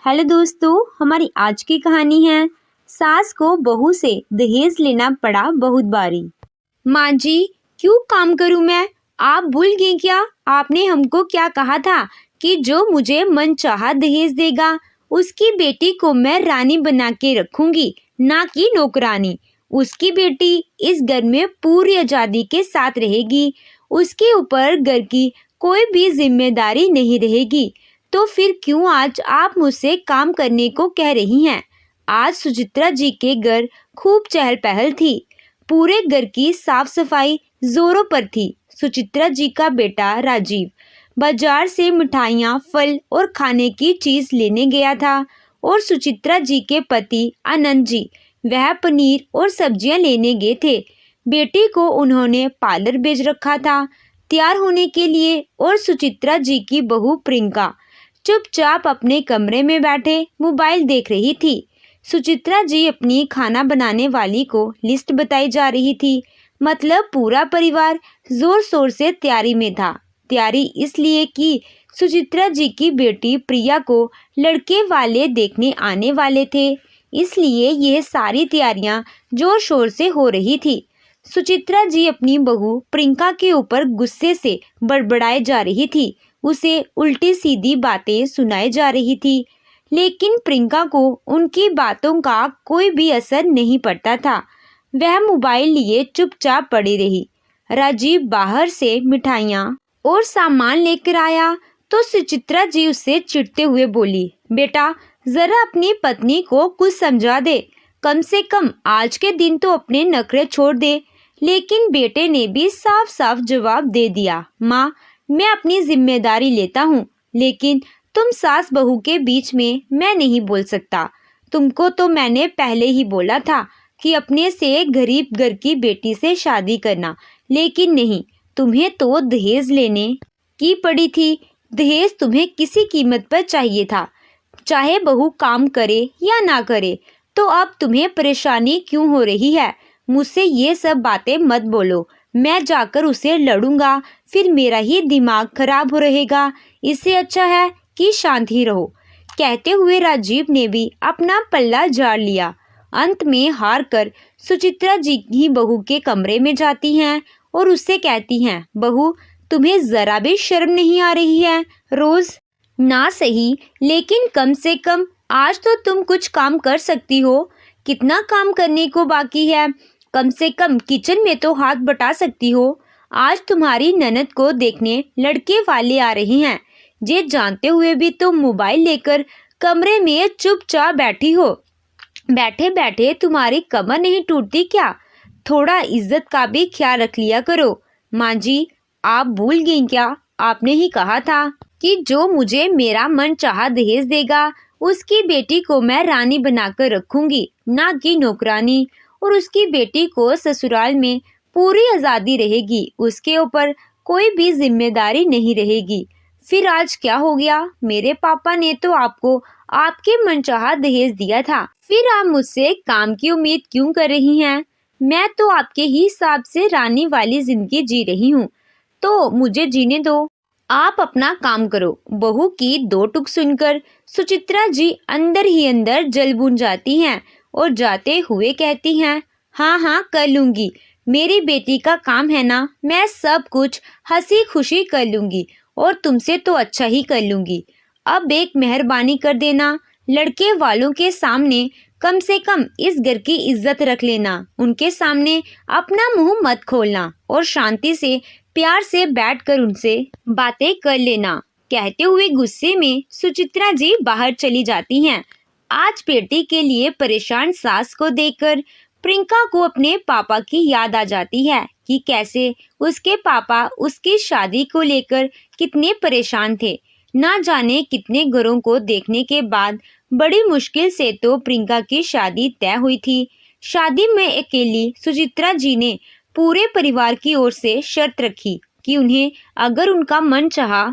Hello दोस्तों, हमारी आज की कहानी है सास को बहू से दहेज लेना पड़ा बहुत बारी। माँ जी, क्यों काम करूँ मैं? आप भूल गई क्या? आपने हमको क्या कहा था कि जो मुझे मनचाहा दहेज देगा उसकी बेटी को मैं रानी बना के रखूंगी, ना कि नौकरानी। उसकी बेटी इस घर में पूरी आजादी के साथ रहेगी। उसके ऊपर घर की कोई भी जिम्मेदारी नहीं रहेगी। तो फिर क्यों आज आप मुझसे काम करने को कह रही हैं? आज सुचित्रा जी के घर खूब चहल पहल थी। पूरे घर की साफ सफाई जोरों पर थी। सुचित्रा जी का बेटा राजीव बाजार से मिठाइयाँ, फल और खाने की चीज लेने गया था और सुचित्रा जी के पति आनंद जी वह पनीर और सब्जियां लेने गए थे। बेटी को उन्होंने पार्लर भेज रखा था तैयार होने के लिए और सुचित्रा जी की बहू प्रियंका चुपचाप अपने कमरे में बैठे मोबाइल देख रही थी। सुचित्रा जी अपनी खाना बनाने वाली को लिस्ट बताई जा रही थी। मतलब पूरा परिवार जोर शोर से तैयारी में था। तैयारी इसलिए कि सुचित्रा जी की बेटी प्रिया को लड़के वाले देखने आने वाले थे, इसलिए यह सारी तैयारियां जोर शोर से हो रही थी। सुचित्रा जी अपनी बहू प्रियंका के ऊपर गुस्से से बड़बड़ाए जा रही थी। उसे उल्टी सीधी बातें सुनाई जा रही थी, लेकिन प्रियंका को उनकी बातों का कोई भी असर नहीं पड़ता था। वह मोबाइल लिए चुपचाप पड़ी रही। राजीव बाहर से मिठाइयाँ और सामान लेकर आया तो सुचित्रा जी उससे चिढ़ते हुए बोली, बेटा जरा अपनी पत्नी को कुछ समझा दे, कम से कम आज के दिन तो अपने नखरे छोड़ दे। लेकिन बेटे ने भी साफ साफ जवाब दे दिया, माँ मैं अपनी जिम्मेदारी लेता हूँ, लेकिन तुम सास बहू के बीच में मैं नहीं बोल सकता। तुमको तो मैंने पहले ही बोला था कि अपने से गरीब घर की बेटी से शादी करना, लेकिन नहीं, तुम्हें तो दहेज लेने की पड़ी थी। दहेज तुम्हें किसी कीमत पर चाहिए था, चाहे बहू काम करे या ना करे। तो अब तुम्हें परेशानी क्यों हो रही है? मुझसे ये सब बातें मत बोलो। मैं जाकर उसे लड़ूंगा, फिर मेरा ही दिमाग खराब हो रहेगा। इससे अच्छा है कि शांत ही रहो। कहते हुए राजीव ने भी अपना पल्ला झाड़ लिया। अंत में हार कर सुचित्रा जी ही बहू के कमरे में जाती हैं और उससे कहती हैं, बहू तुम्हें जरा भी शर्म नहीं आ रही है? रोज ना सही, लेकिन कम से कम आज तो तुम कुछ काम कर सकती हो। कितना काम करने को बाकी है? कम से कम किचन में तो हाथ बटा सकती हो। आज तुम्हारी ननद को देखने लड़के वाले आ रहे हैं। ये जानते हुए भी तुम मोबाइल लेकर कमरे में चुपचाप बैठी हो। बैठे बैठे तुम्हारी कमर नहीं टूटती क्या? थोड़ा इज्जत का भी ख्याल रख लिया करो। माँ जी, आप भूल गई क्या? आपने ही कहा था कि जो मुझे मेरा मन चाहा दहेज देगा उसकी बेटी को मैं रानी बनाकर रखूंगी, ना कि नौकरानी। और उसकी बेटी को ससुराल में पूरी आज़ादी रहेगी, उसके ऊपर कोई भी जिम्मेदारी नहीं रहेगी। फिर आज क्या हो गया? मेरे पापा ने तो आपको आपके मनचाहा दहेज दिया था, फिर आप मुझसे काम की उम्मीद क्यों कर रही हैं? मैं तो आपके ही हिसाब से रानी वाली जिंदगी जी रही हूँ, तो मुझे जीने दो। आप अपना काम करो। बहू की दो टुक सुनकर सुचित्रा जी अंदर ही अंदर जल भून जाती हैं और जाते हुए कहती हैं, हाँ हाँ कर लूँगी। मेरी बेटी का काम है ना, मैं सब कुछ हंसी खुशी कर लूँगी और तुमसे तो अच्छा ही कर लूँगी। अब एक मेहरबानी कर देना, लड़के वालों के सामने कम से कम इस घर की इज्जत रख लेना। उनके सामने अपना मुंह मत खोलना और शांति से प्यार से बैठकर उनसे बातें कर लेना। कहते हुए गुस्से में सुचित्रा जी बाहर चली जाती हैं। आज बेटी के लिए परेशान सास को देखकर प्रियंका को अपने पापा की याद आ जाती है कि कैसे उसके पापा उसकी शादी को लेकर कितने परेशान थे। ना जाने कितने घरों को देखने के बाद बड़ी मुश्किल से तो प्रियंका की शादी तय हुई थी। शादी में अकेली सुचित्रा जी ने पूरे परिवार की ओर से शर्त रखी कि उन्हें अगर उनका मन चाहा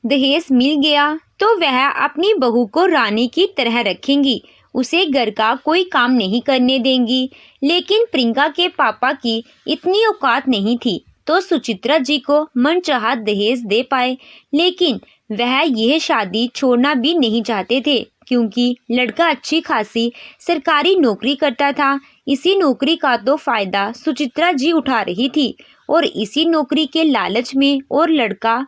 दहेज मिल गया तो वह अपनी बहू को रानी की तरह रखेंगी, उसे घर का कोई काम नहीं करने देंगी। लेकिन प्रियंका के पापा की इतनी औकात नहीं थी तो सुचित्रा जी को मनचाहा दहेज दे पाए, लेकिन वह यह शादी छोड़ना भी नहीं चाहते थे क्योंकि लड़का अच्छी खासी सरकारी नौकरी करता था। इसी नौकरी का तो फायदा सुचित्रा जी उठा रही थी और इसी नौकरी के लालच में, और लड़का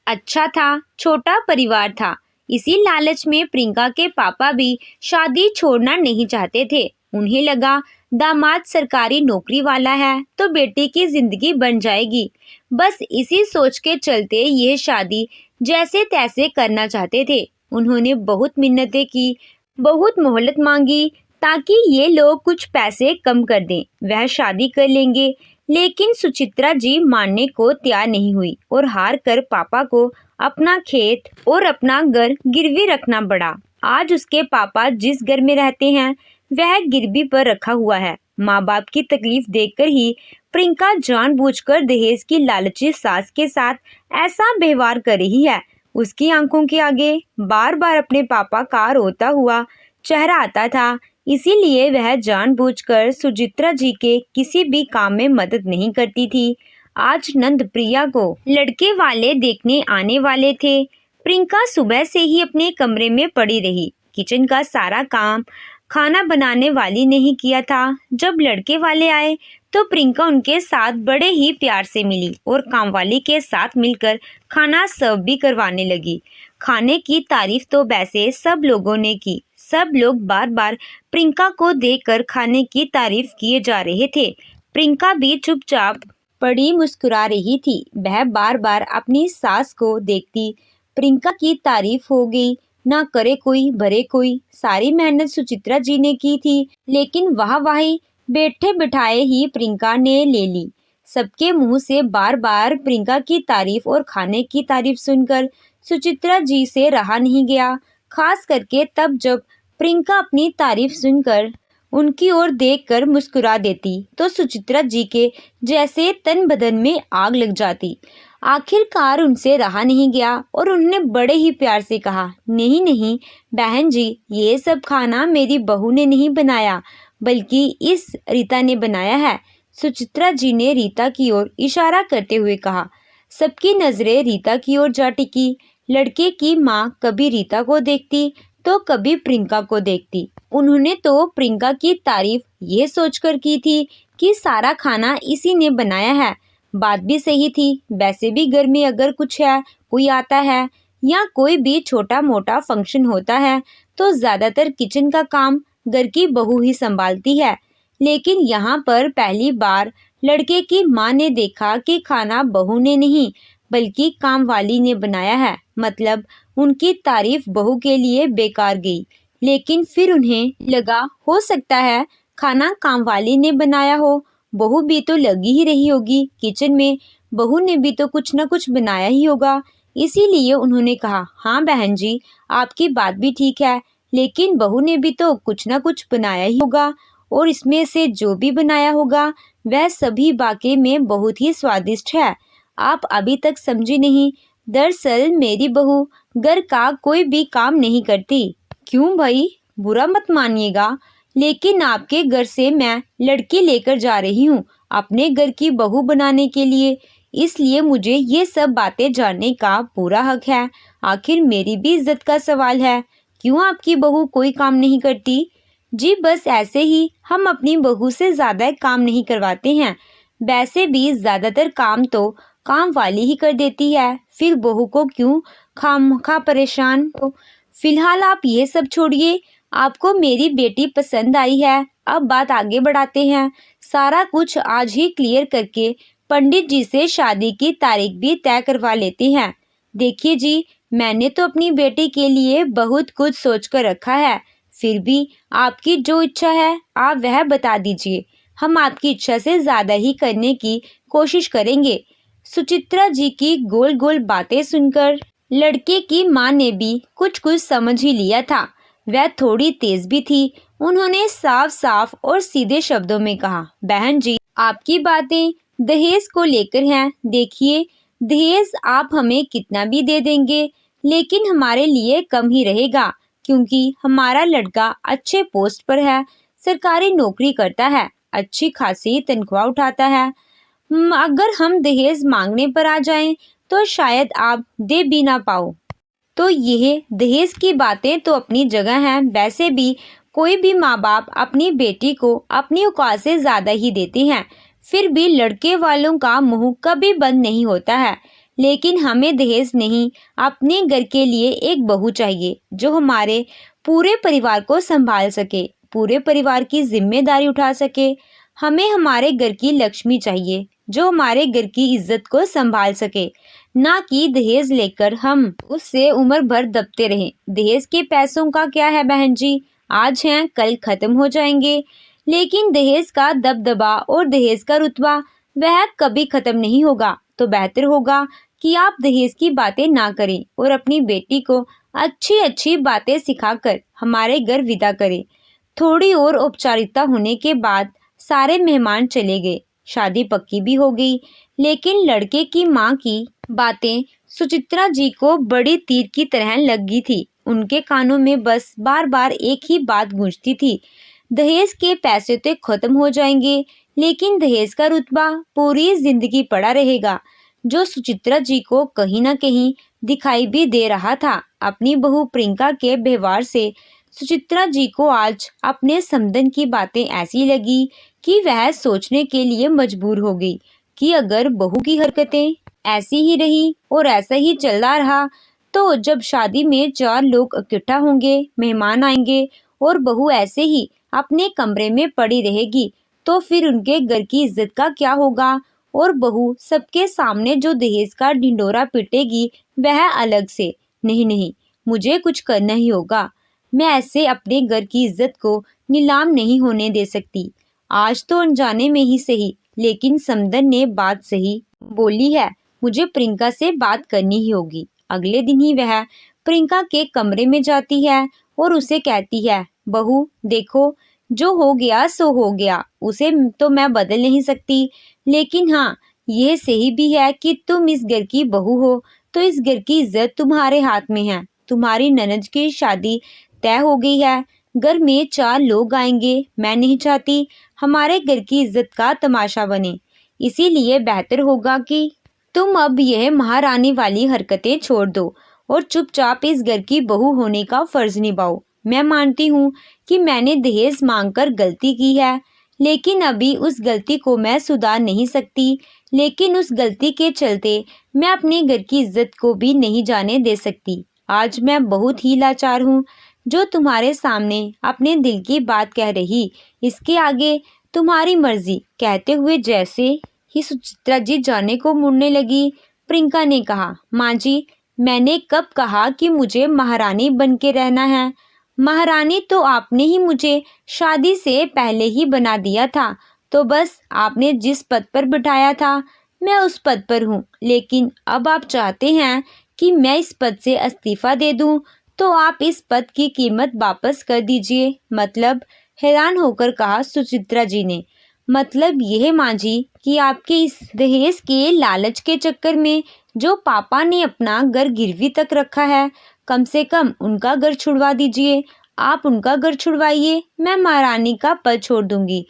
अच्छा था, छोटा परिवार था, इसी लालच में प्रियंका के पापा भी शादी छोड़ना नहीं चाहते थे। उन्हें लगा दामाद सरकारी नौकरी वाला है तो बेटी की जिंदगी बन जाएगी। बस इसी सोच के चलते यह शादी जैसे तैसे करना चाहते थे। उन्होंने बहुत मिन्नतें की, बहुत मोहलत मांगी ताकि ये लोग कुछ पैसे कम कर दें, वह शादी कर लेंगे। लेकिन सुचित्रा जी मानने को तैयार नहीं हुई और हार कर पापा को अपना खेत और अपना घर गिरवी रखना पड़ा। आज उसके पापा जिस घर में रहते हैं वह गिरवी पर रखा हुआ है। माँ बाप की तकलीफ देखकर ही प्रियंका जानबूझकर दहेज की लालची सास के साथ ऐसा व्यवहार कर रही है। उसकी आंखों के आगे बार बार अपने पापा का रोता हुआ चेहरा आता था, इसीलिए वह जानबूझकर सुचित्रा जी के किसी भी काम में मदद नहीं करती थी। आज नंद प्रिया को लड़के वाले देखने आने वाले थे। प्रियंका सुबह से ही अपने कमरे में पड़ी रही। किचन का सारा काम खाना बनाने वाली ने ही किया था। जब लड़के वाले आए तो प्रियंका उनके साथ बड़े ही प्यार से मिली और कामवाली के साथ मिलकर खाना सर्व भी करवाने लगी। खाने की तारीफ तो वैसे सब लोगों ने की। सब लोग बार बार प्रियंका को देखकर खाने की तारीफ किए जा रहे थे। प्रियंका भी चुपचाप पड़ी मुस्कुरा रही थी। वह बार बार अपनी सास को देखती। प्रियंका की तारीफ हो गई, ना करे कोई भरे कोई। सारी मेहनत सुचित्रा जी ने की थी, लेकिन वाहवाही बैठे बिठाए ही प्रियंका ने ले ली। सबके मुंह से बार बार प्रियंका की तारीफ और खाने की तारीफ सुनकर सुचित्रा जी से रहा नहीं गया। खास करके तब जब प्रियंका अपनी तारीफ सुनकर उनकी ओर देखकर मुस्कुरा देती तो सुचित्रा जी के जैसे तन बदन में आग लग जाती। आखिरकार उनसे रहा नहीं गया और उन्होंने बड़े ही प्यार से कहा, नहीं नहीं बहन जी, ये सब खाना मेरी बहू ने नहीं बनाया बल्कि इस रीता ने बनाया है। सुचित्रा जी ने रीता की ओर इशारा करते हुए कहा। सबकी नजरें रीता की ओर जा टिकी। लड़के की माँ कभी रीता को देखती तो कभी प्रियंका को देखती। उन्होंने तो प्रियंका की तारीफ ये सोचकर की थी कि सारा खाना इसी ने बनाया है। बात भी सही थी। वैसे भी घर में अगर कुछ है, कोई आता है या कोई भी छोटा मोटा फंक्शन होता है तो ज़्यादातर किचन का काम घर की बहू ही संभालती है। लेकिन यहाँ पर पहली बार लड़के की माँ ने देखा कि खाना बहू ने नहीं बल्कि काम वाली ने बनाया है। मतलब उनकी तारीफ बहू के लिए बेकार गई। लेकिन फिर उन्हें लगा हो सकता है खाना काम वाली ने बनाया हो। बहू भी तो लगी ही रही होगी किचन में, बहू ने भी तो कुछ न कुछ बनाया ही होगा। इसीलिए उन्होंने कहा, हाँ बहन जी, आपकी बात भी ठीक है, लेकिन बहू ने भी तो कुछ न कुछ बनाया ही होगा और इसमें से जो भी बनाया होगा वह सभी वाकई में बहुत ही स्वादिष्ट है। आप अभी तक समझी नहीं। दरअसल मेरी बहू घर का कोई भी काम नहीं करती। क्यों भाई, बुरा मत मानिएगा, लेकिन आपके घर से मैं लड़की लेकर जा रही हूँ अपने घर की बहू बनाने के लिए, इसलिए मुझे ये सब बातें जानने का पूरा हक है। आखिर मेरी भी इज्जत का सवाल है। क्यों आपकी बहू कोई काम नहीं करती? जी बस ऐसे ही, हम अपनी बहू से ज़्यादा काम नहीं करवाते हैं। वैसे भी ज़्यादातर काम तो काम वाली ही कर देती है, फिर बहू को क्यों खामखा परेशान। फिलहाल आप ये सब छोड़िए, आपको मेरी बेटी पसंद आई है। अब बात आगे बढ़ाते हैं। सारा कुछ आज ही क्लियर करके पंडित जी से शादी की तारीख भी तय करवा लेते हैं। देखिए जी, मैंने तो अपनी बेटी के लिए बहुत कुछ सोच कर रखा है, फिर भी आपकी जो इच्छा है आप वह बता दीजिए। हम आपकी इच्छा से ज़्यादा ही करने की कोशिश करेंगे। सुचित्रा जी की गोल गोल बातें सुनकर लड़के की माँ ने भी कुछ कुछ समझ ही लिया था। वह थोड़ी तेज भी थी। उन्होंने साफ साफ और सीधे शब्दों में कहा, बहन जी, आपकी बातें दहेज को लेकर हैं। देखिए, दहेज आप हमें कितना भी दे देंगे लेकिन हमारे लिए कम ही रहेगा, क्योंकि हमारा लड़का अच्छे पोस्ट पर है, सरकारी नौकरी करता है, अच्छी खासी तनख्वाह उठाता है। अगर हम दहेज मांगने पर आ जाएं तो शायद आप दे भी ना पाओ। तो यह दहेज की बातें तो अपनी जगह हैं। वैसे भी कोई भी माँ बाप अपनी बेटी को अपनी औकात से ज़्यादा ही देते हैं। फिर भी लड़के वालों का मुंह कभी बंद नहीं होता है। लेकिन हमें दहेज नहीं, अपने घर के लिए एक बहू चाहिए जो हमारे पूरे परिवार को संभाल सके, पूरे परिवार की जिम्मेदारी उठा सके। हमें हमारे घर की लक्ष्मी चाहिए जो हमारे घर की इज्जत को संभाल सके, ना कि दहेज लेकर हम उससे उम्र भर दबते रहें। दहेज के पैसों का क्या है बहन जी, आज हैं कल खत्म हो जाएंगे, लेकिन दहेज का दबदबा और दहेज का रुतबा वह कभी खत्म नहीं होगा। तो बेहतर होगा कि आप दहेज की बातें ना करें और अपनी बेटी को अच्छी अच्छी बातें सिखाकर हमारे घर विदा करें। थोड़ी और औपचारिकता होने के बाद सारे मेहमान चले गए। शादी पक्की भी हो गई, लेकिन लड़के की माँ की बातें सुचित्रा जी को बड़ी तीर की तरह लगी थी। उनके कानों में बस बार बार एक ही बात गूंजती थी, दहेज के पैसे तो खत्म हो जाएंगे, लेकिन दहेज का रुतबा पूरी जिंदगी पड़ा रहेगा, जो सुचित्रा जी को कहीं ना कहीं दिखाई भी दे रहा था। अपनी बहू प्रियंका के व्यवहार से सुचित्रा जी को आज अपने समधन की बातें ऐसी लगी कि वह सोचने के लिए मजबूर हो गई कि अगर बहू की हरकतें ऐसी ही रही और ऐसा ही चलता रहा तो जब शादी में 4 लोग इकट्ठा होंगे, मेहमान आएंगे और बहू ऐसे ही अपने कमरे में पड़ी रहेगी, तो फिर उनके घर की इज्जत का क्या होगा। और बहू सबके सामने जो दहेज का ढिंडोरा पीटेगी वह अलग से। नहीं नहीं, मुझे कुछ करना ही होगा। मैं ऐसे अपने घर की इज्जत को नीलाम नहीं होने दे सकती। आज तो अनजाने में ही सही, लेकिन समधन ने बात सही बोली है, मुझे प्रियंका से बात करनी ही होगी। अगले दिन ही वह प्रियंका के कमरे में जाती है और उसे कहती है, बहू देखो, जो हो गया सो हो गया, उसे तो मैं बदल नहीं सकती, लेकिन हाँ यह सही भी है कि तुम इस घर की बहू हो, तो इस घर की इज्जत तुम्हारे हाथ में है। तुम्हारी ननद की शादी तय हो गई है, घर में 4 लोग आएंगे। मैं नहीं चाहती हमारे घर की इज्जत का तमाशा बने, इसीलिए बेहतर होगा कि तुम अब यह महारानी वाली हरकतें छोड़ दो और चुपचाप इस घर की बहू होने का फर्ज निभाओ। मैं मानती हूँ कि मैंने दहेज मांगकर गलती की है, लेकिन अभी उस गलती को मैं सुधार नहीं सकती, लेकिन उस गलती के चलते मैं अपने घर की इज्जत को भी नहीं जाने दे सकती। आज मैं बहुत ही लाचार हूँ जो तुम्हारे सामने अपने दिल की बात कह रही, इसके आगे तुम्हारी मर्जी। कहते हुए जैसे ही सुचित्रा जी जाने को मुड़ने लगी, प्रियंका ने कहा, माँ जी मैंने कब कहा कि मुझे महारानी बन के रहना है। महारानी तो आपने ही मुझे शादी से पहले ही बना दिया था, तो बस आपने जिस पद पर बिठाया था मैं उस पद पर हूँ, लेकिन अब आप चाहते हैं कि मैं इस पद से इस्तीफा दे दूँ, तो आप इस पद की कीमत वापस कर दीजिए। मतलब, हैरान होकर कहा सुचित्रा जी ने। मतलब यह माँ जी कि आपके इस दहेज के लालच के चक्कर में जो पापा ने अपना घर गिरवी तक रखा है, कम से कम उनका घर छुड़वा दीजिए। आप उनका घर छुड़वाइए, मैं महारानी का पद छोड़ दूंगी।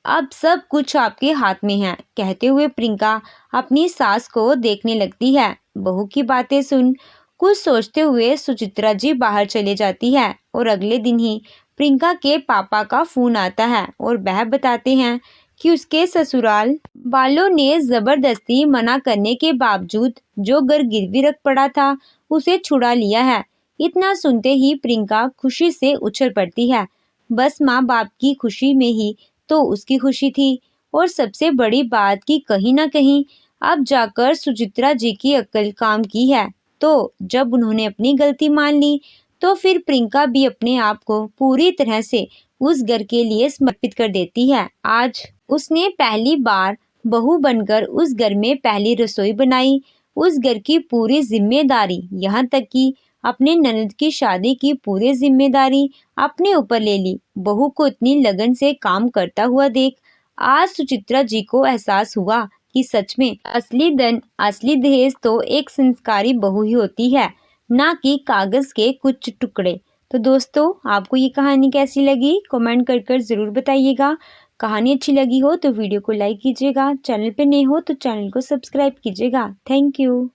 अब सब कुछ आपके हाथ में है। कहते हुए प्रियंका अपनी सास को देखने लगती है। बहू की बातें सुन कुछ सोचते हुए सुचित्रा जी बाहर चले जाती है और अगले दिन ही प्रियंका के पापा का फोन आता है और वह बताते हैं कि उसके ससुराल वालों ने जबरदस्ती मना करने के बावजूद जो घर गिरवी रख पड़ा था उसे छुड़ा लिया है। इतना सुनते ही प्रियंका खुशी से उछल पड़ती है। बस माँ बाप की खुशी में ही तो उसकी खुशी थी। और सबसे बड़ी बात कि कहीं ना कहीं अब जाकर सुचित्रा जी की अक्ल काम की है। तो जब उन्होंने अपनी गलती मान ली तो फिर प्रियंका भी अपने आप को पूरी तरह से उस घर के लिए समर्पित कर देती है। आज उसने पहली बार बहू बनकर उस घर में पहली रसोई बनाई, उस घर की पूरी जिम्मेदारी, यहाँ तक कि अपने ननद की शादी की पूरी जिम्मेदारी अपने ऊपर ले ली। बहू को इतनी लगन से काम करता हुआ देख आज सुचित्रा जी को एहसास हुआ कि सच में असली धन, असली दहेज तो एक संस्कारी बहू ही होती है, ना कि कागज के कुछ टुकड़े। तो दोस्तों, आपको ये कहानी कैसी लगी कमेंट कर ज़रूर बताइएगा। कहानी अच्छी लगी हो तो वीडियो को लाइक कीजिएगा, चैनल पे नए हो तो चैनल को सब्सक्राइब कीजिएगा। Thank you.